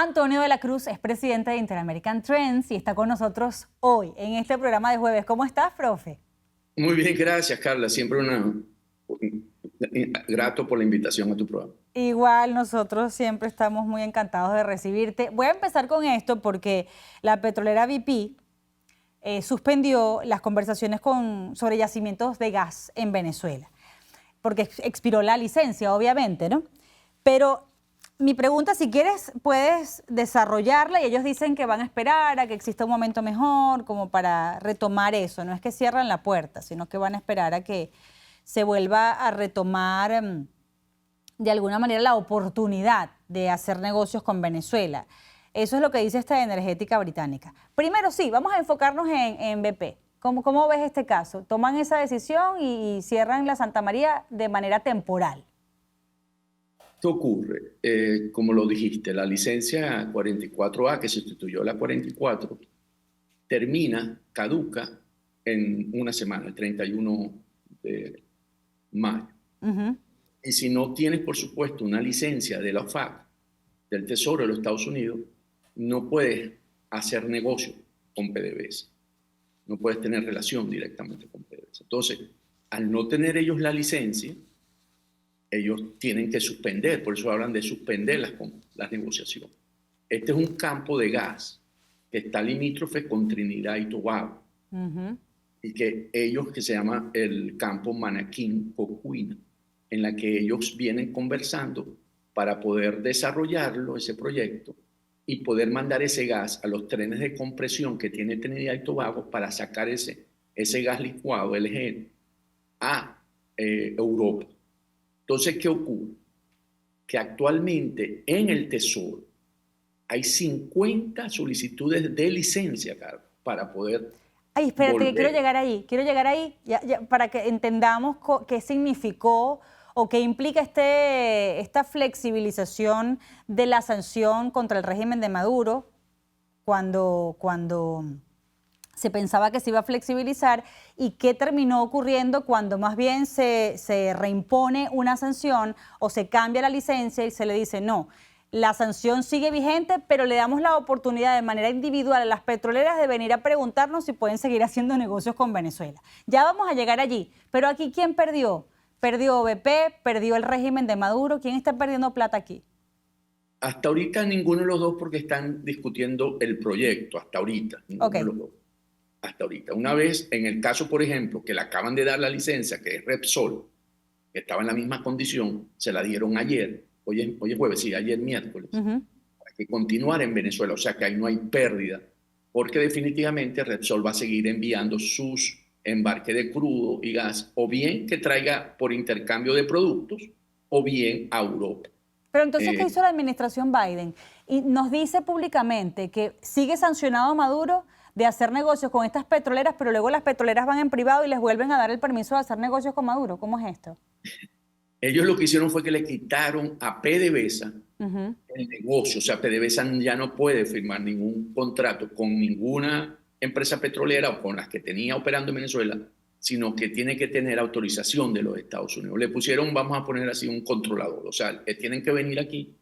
Antonio de la Cruz es presidente de Interamerican Trends y está con nosotros hoy en este programa de jueves. ¿Cómo estás, profe? Muy bien, gracias, Carla. Siempre grato por la invitación a tu programa. Igual nosotros siempre estamos muy encantados de recibirte. Voy a empezar con esto porque la petrolera BP suspendió las conversaciones sobre yacimientos de gas en Venezuela, porque expiró la licencia, obviamente, ¿no? Pero mi pregunta, si quieres, puedes desarrollarla, y ellos dicen que van a esperar a que exista un momento mejor como para retomar eso. No es que cierran la puerta, sino que van a esperar a que se vuelva a retomar de alguna manera la oportunidad de hacer negocios con Venezuela. Eso es lo que dice esta energética británica. Primero sí, vamos a enfocarnos en BP. ¿Cómo ves este caso? Toman esa decisión y cierran la Santa María de manera temporal. ¿Qué ocurre? Como lo dijiste, la licencia 44A, que sustituyó la 44, caduca en una semana, el 31 de mayo. Y si no tienes, por supuesto, una licencia de la OFAC, del Tesoro de los Estados Unidos, no puedes hacer negocio con PDVSA. No puedes tener relación directamente con PDVSA. Entonces, al no tener ellos la licencia, ellos tienen que suspender, por eso hablan de suspender las negociaciones. Este es un campo de gas que está limítrofe con Trinidad y Tobago, y que se llama el campo Manaquín-Cocuina, en la que ellos vienen conversando para poder desarrollarlo, ese proyecto, y poder mandar ese gas a los trenes de compresión que tiene Trinidad y Tobago para sacar ese gas licuado, LNG, a Europa. Entonces, ¿qué ocurre? Que actualmente en el Tesoro hay 50 solicitudes de licencia, Carlos, para poder Ay, espérate, que quiero llegar ahí, para que entendamos qué significó o qué implica esta flexibilización de la sanción contra el régimen de Maduro cuando se pensaba que se iba a flexibilizar, y qué terminó ocurriendo cuando más bien se reimpone una sanción o se cambia la licencia y se le dice no, la sanción sigue vigente, pero le damos la oportunidad de manera individual a las petroleras de venir a preguntarnos si pueden seguir haciendo negocios con Venezuela. Ya vamos a llegar allí, pero aquí ¿quién perdió? Perdió BP, perdió el régimen de Maduro. ¿Quién está perdiendo plata aquí? Hasta ahorita ninguno de los dos, porque están discutiendo el proyecto, hasta ahorita, ninguno de los dos. Hasta ahorita. Una vez, en el caso, por ejemplo, que le acaban de dar la licencia, que es Repsol, que estaba en la misma condición, se la dieron ayer, hoy es jueves, sí, ayer miércoles, para que continuara en Venezuela, o sea que ahí no hay pérdida, porque definitivamente Repsol va a seguir enviando sus embarques de crudo y gas, o bien que traiga por intercambio de productos, o bien a Europa. Pero entonces, ¿qué hizo la administración Biden? Y nos dice públicamente que sigue sancionado a Maduro de hacer negocios con estas petroleras, pero luego las petroleras van en privado y les vuelven a dar el permiso de hacer negocios con Maduro. ¿Cómo es esto? Ellos lo que hicieron fue que le quitaron a PDVSA el negocio. O sea, PDVSA ya no puede firmar ningún contrato con ninguna empresa petrolera o con las que tenía operando en Venezuela, sino que tiene que tener autorización de los Estados Unidos. Le pusieron, vamos a poner así, un controlador. O sea, tienen que venir aquí,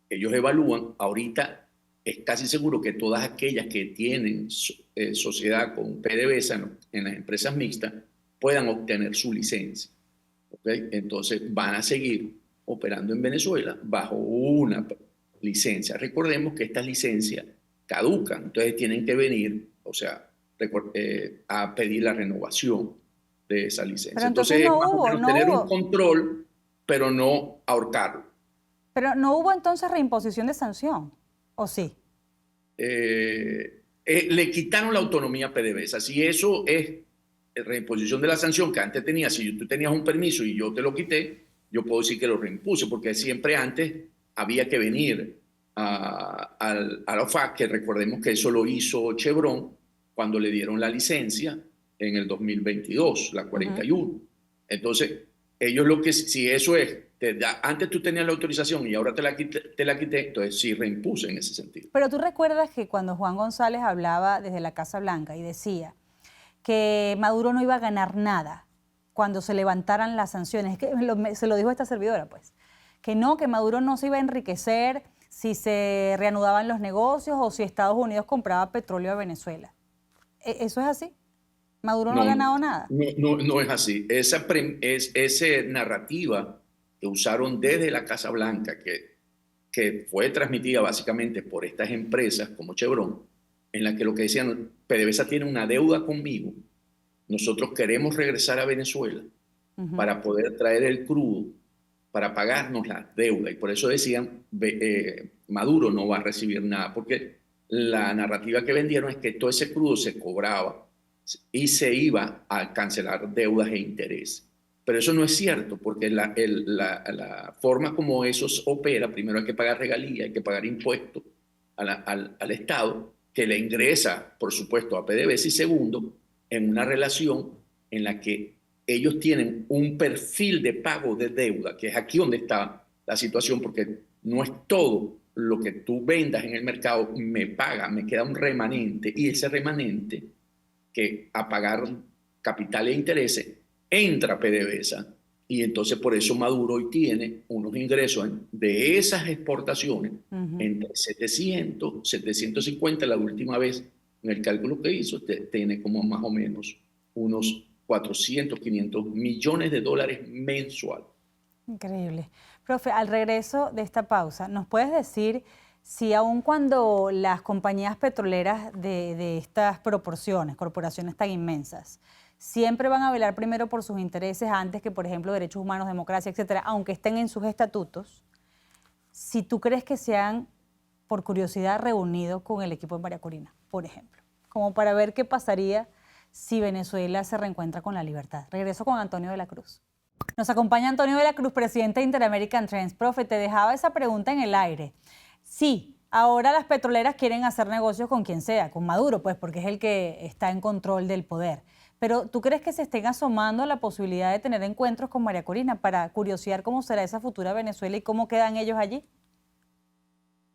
ellos evalúan. Ahorita es casi seguro que todas aquellas que tienen sociedad con PDVSA en las empresas mixtas puedan obtener su licencia. ¿Okay? Entonces van a seguir operando en Venezuela bajo una licencia. Recordemos que estas licencias caducan, entonces tienen que venir, o sea, a pedir la renovación de esa licencia. Pero entonces no hubo, tener un control, pero no ahorcarlo. Pero no hubo entonces reimposición de sanción, ¿o sí? Le quitaron la autonomía a PDVSA. Si eso es reimposición de la sanción que antes tenía, si tú tenías un permiso y yo te lo quité, yo puedo decir que lo reimpuse, porque siempre antes había que venir a la OFAC, que recordemos que eso lo hizo Chevron cuando le dieron la licencia en el 2022, la 41. Entonces, ellos si eso es, antes tú tenías la autorización y ahora te la quité, entonces sí reimpuse en ese sentido. Pero tú recuerdas que cuando Juan González hablaba desde la Casa Blanca y decía que Maduro no iba a ganar nada cuando se levantaran las sanciones, que se lo dijo esta servidora, pues, que Maduro no se iba a enriquecer si se reanudaban los negocios o si Estados Unidos compraba petróleo a Venezuela. ¿Eso es así? ¿Maduro no ha ganado nada? No es así. Esa narrativa que usaron desde la Casa Blanca, que fue transmitida básicamente por estas empresas como Chevron, en la que lo que decían, PDVSA tiene una deuda conmigo, nosotros queremos regresar a Venezuela para poder traer el crudo, para pagarnos la deuda. Y por eso decían, Maduro no va a recibir nada, porque la narrativa que vendieron es que todo ese crudo se cobraba y se iba a cancelar deudas e intereses. Pero eso no es cierto, porque la forma como eso opera, primero hay que pagar regalías, hay que pagar impuestos al Estado, que le ingresa, por supuesto, a PDVSA, y segundo, en una relación en la que ellos tienen un perfil de pago de deuda, que es aquí donde está la situación, porque no es todo lo que tú vendas en el mercado, me paga, me queda un remanente, y ese remanente que a pagar capital e intereses entra PDVSA, y entonces por eso Maduro hoy tiene unos ingresos de esas exportaciones entre 700, 750, la última vez en el cálculo que hizo, tiene como más o menos unos 400, 500 millones de dólares mensual. Increíble. Profe, al regreso de esta pausa, ¿nos puedes decir si aun cuando las compañías petroleras de estas proporciones, corporaciones tan inmensas, siempre van a velar primero por sus intereses antes que, por ejemplo, derechos humanos, democracia, etcétera, aunque estén en sus estatutos, si tú crees que se han, por curiosidad, reunido con el equipo de María Corina, por ejemplo, como para ver qué pasaría si Venezuela se reencuentra con la libertad? Regreso con Antonio de la Cruz. Nos acompaña Antonio de la Cruz, presidente de Inter-American Trends. Profe, te dejaba esa pregunta en el aire. Sí, ahora las petroleras quieren hacer negocios con quien sea, con Maduro, pues, porque es el que está en control del poder. Pero ¿tú crees que se estén asomando a la posibilidad de tener encuentros con María Corina para curiosear cómo será esa futura Venezuela y cómo quedan ellos allí?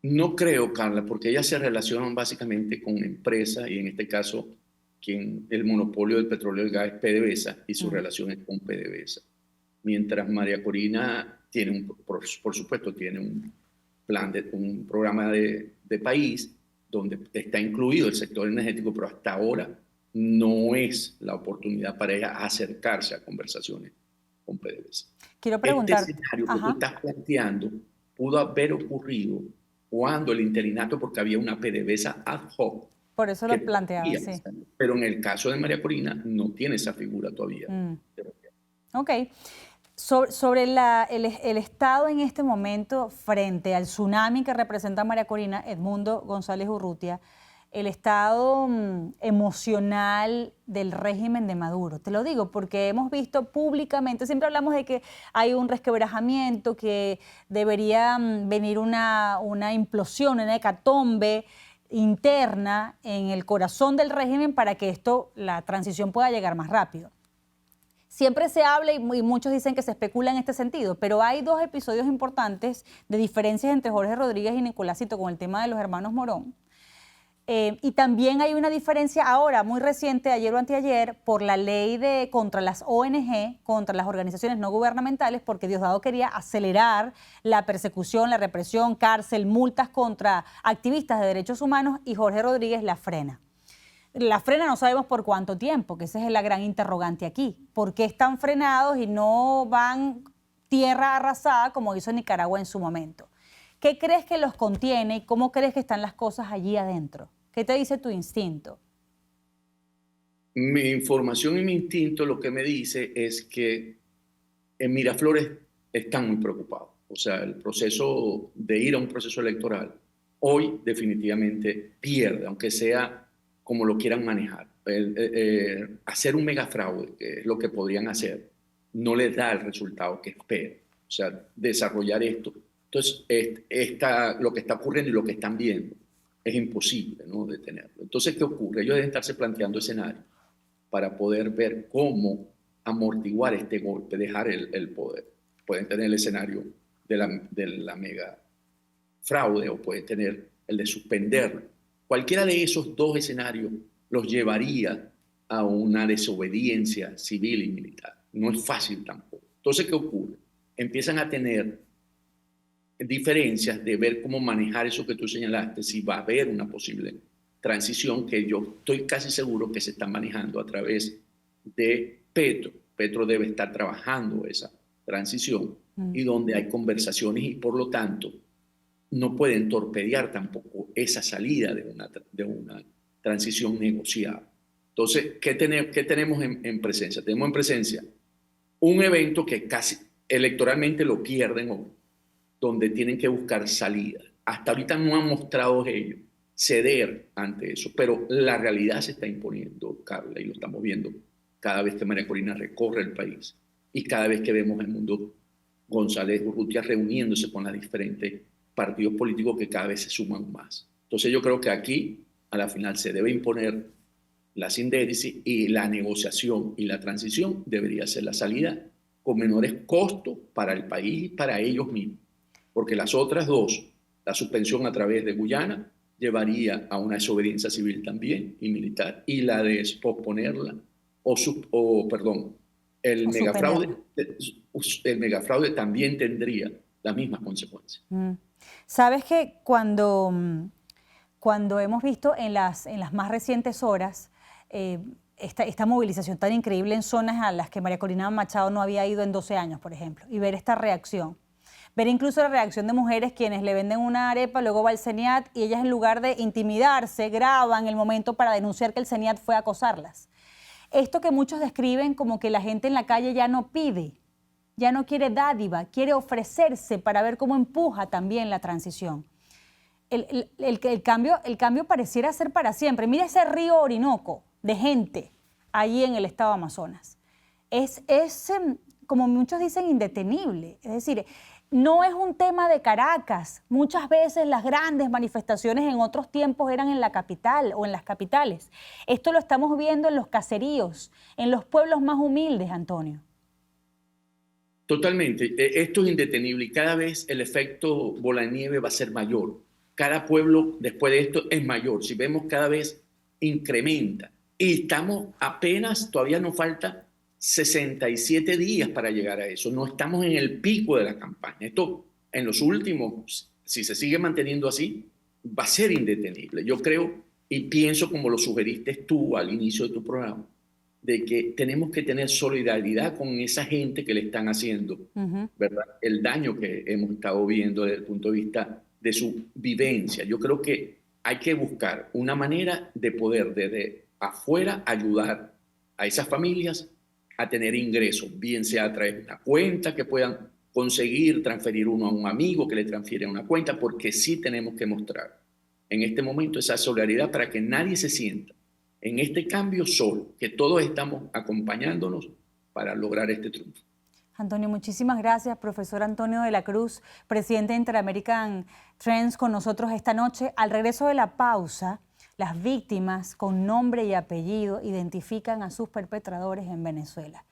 No creo, Carla, porque ellas se relacionan básicamente con empresas, y en este caso el monopolio del petróleo y el gas es PDVSA, y sus relaciones con PDVSA. Mientras María Corina tiene, por supuesto, tiene un programa de país donde está incluido el sector energético, pero hasta ahora no es la oportunidad para ella acercarse a conversaciones con PDVSA. Quiero preguntar. Este escenario que tú estás planteando pudo haber ocurrido cuando el interinato, porque había una PDVSA ad hoc. Por eso lo planteaba, sí. Pero en el caso de María Corina no tiene esa figura todavía. Ok. Sobre el Estado en este momento frente al tsunami que representa María Corina, Edmundo González Urrutia, el estado emocional del régimen de Maduro. Te lo digo porque hemos visto públicamente, siempre hablamos de que hay un resquebrajamiento, que debería venir una implosión, una hecatombe interna en el corazón del régimen para que la transición pueda llegar más rápido. Siempre se habla y muchos dicen que se especula en este sentido, pero hay dos episodios importantes de diferencias entre Jorge Rodríguez y Nicolás Cito con el tema de los hermanos Morón. Y también hay una diferencia ahora, muy reciente, ayer o anteayer, por la ley contra las ONG, contra las organizaciones no gubernamentales, porque Diosdado quería acelerar la persecución, la represión, cárcel, multas contra activistas de derechos humanos, y Jorge Rodríguez la frena. La frena no sabemos por cuánto tiempo, que esa es la gran interrogante aquí. ¿Por qué están frenados y no van tierra arrasada como hizo Nicaragua en su momento? ¿Qué crees que los contiene y cómo crees que están las cosas allí adentro? ¿Qué te dice tu instinto? Mi información y mi instinto lo que me dice es que en Miraflores están muy preocupados. O sea, el proceso de ir a un proceso electoral hoy definitivamente pierde, aunque sea como lo quieran manejar. Hacer un megafraude, que es lo que podrían hacer, no les da el resultado que esperan. O sea, desarrollar esto. Entonces, lo que está ocurriendo y lo que están viendo es imposible, ¿no?, detenerlo. Entonces, ¿qué ocurre? Ellos deben estarse planteando escenarios para poder ver cómo amortiguar este golpe, dejar el poder. Pueden tener el escenario de la mega fraude o pueden tener el de suspenderlo. Cualquiera de esos dos escenarios los llevaría a una desobediencia civil y militar. No es fácil tampoco. Entonces, ¿qué ocurre? Empiezan a tener diferencias de ver cómo manejar eso que tú señalaste, si va a haber una posible transición, que yo estoy casi seguro que se está manejando a través de Petro. Petro debe estar trabajando esa transición y donde hay conversaciones y por lo tanto no pueden torpedear tampoco esa salida de una transición negociada. Entonces, ¿qué tenemos en presencia? Tenemos en presencia un evento que casi electoralmente lo pierden o donde tienen que buscar salida. Hasta ahorita no han mostrado ellos ceder ante eso, pero la realidad se está imponiendo, Carla, y lo estamos viendo cada vez que María Corina recorre el país y cada vez que vemos el mundo González Urrutia reuniéndose con los diferentes partidos políticos que cada vez se suman más. Entonces yo creo que aquí a la final se debe imponer la síntesis y la negociación y la transición debería ser la salida con menores costos para el país y para ellos mismos. Porque las otras dos, la suspensión a través de Guyana, llevaría a una desobediencia civil también y militar, y la de posponerla, el megafraude también tendría las mismas consecuencias. Sabes que cuando hemos visto en las más recientes horas esta movilización tan increíble en zonas a las que María Corina Machado no había ido en 12 años, por ejemplo, y ver esta reacción, ver incluso la reacción de mujeres quienes le venden una arepa, luego va el CENIAT y ellas en lugar de intimidarse, graban el momento para denunciar que el CENIAT fue a acosarlas. Esto que muchos describen como que la gente en la calle ya no pide, ya no quiere dádiva, quiere ofrecerse para ver cómo empuja también la transición. El cambio pareciera ser para siempre. Mira ese río Orinoco de gente allí en el estado de Amazonas. Es como muchos dicen, indetenible. Es decir, no es un tema de Caracas. Muchas veces las grandes manifestaciones en otros tiempos eran en la capital o en las capitales. Esto lo estamos viendo en los caseríos, en los pueblos más humildes, Antonio. Totalmente. Esto es indetenible y cada vez el efecto bola de nieve va a ser mayor. Cada pueblo después de esto es mayor. Si vemos cada vez incrementa. Y estamos apenas, todavía nos falta 67 días para llegar a eso. No estamos en el pico de la campaña. Esto en los últimos, si se sigue manteniendo así, va a ser indetenible. Yo creo y pienso como lo sugeriste tú al inicio de tu programa, de que tenemos que tener solidaridad con esa gente que le están haciendo, ¿verdad? El daño que hemos estado viendo desde el punto de vista de su vivencia. Yo creo que hay que buscar una manera de poder desde afuera ayudar a esas familias a tener ingresos, bien sea a través de una cuenta que puedan conseguir transferir uno a un amigo que le transfiere a una cuenta, porque sí tenemos que mostrar en este momento esa solidaridad para que nadie se sienta en este cambio solo, que todos estamos acompañándonos para lograr este triunfo. Antonio, muchísimas gracias. Profesor Antonio de la Cruz, presidente de Inter-American Trends, con nosotros esta noche. Al regreso de la pausa, las víctimas con nombre y apellido identifican a sus perpetradores en Venezuela.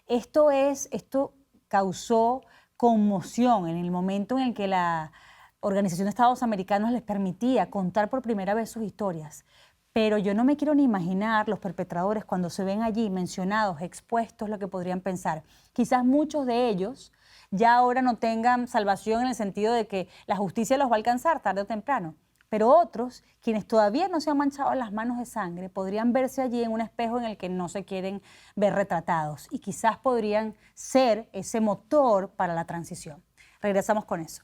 Esto causó conmoción en el momento en el que la Organización de Estados Americanos les permitía contar por primera vez sus historias. Pero yo no me quiero ni imaginar los perpetradores cuando se ven allí mencionados, expuestos, lo que podrían pensar. Quizás muchos de ellos ya ahora no tengan salvación en el sentido de que la justicia los va a alcanzar tarde o temprano. Pero otros, quienes todavía no se han manchado las manos de sangre, podrían verse allí en un espejo en el que no se quieren ver retratados y quizás podrían ser ese motor para la transición. Regresamos con eso.